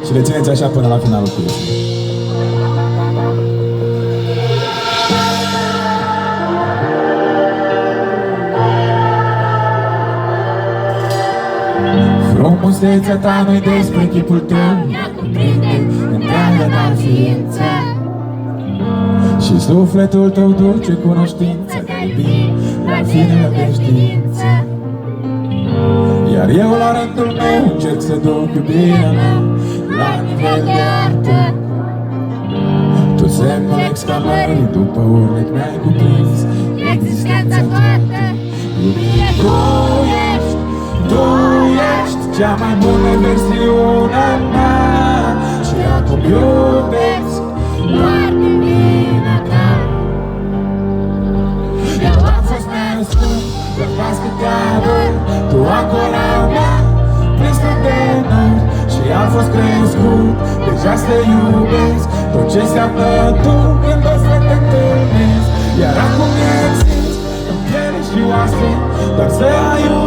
Și le țineți așa până la finalul piesei. Frumusețea ta nu-i despre chipul tău, ea cuprinde întreaga ta ființă. și sufletul tău duce cunoștință de a iubi la finele de știință. Iar eu la rândul meu încerc să duc iubirea mea la nivel de artă. Tu semnul exclamării după urlet mi-ai cuprins Existența toată, iubire Tu ești cea mai bună versiune mea și acum iubesc doar din vina ta. Eu am fost născut, de pas că te ador, tu acolo mea, prinsă de nori. Și am fost crescut, deja să iubesc tot ce înseamnă tu când o să te întâlnesc. Iar acum existi în piele și oase, doar să ai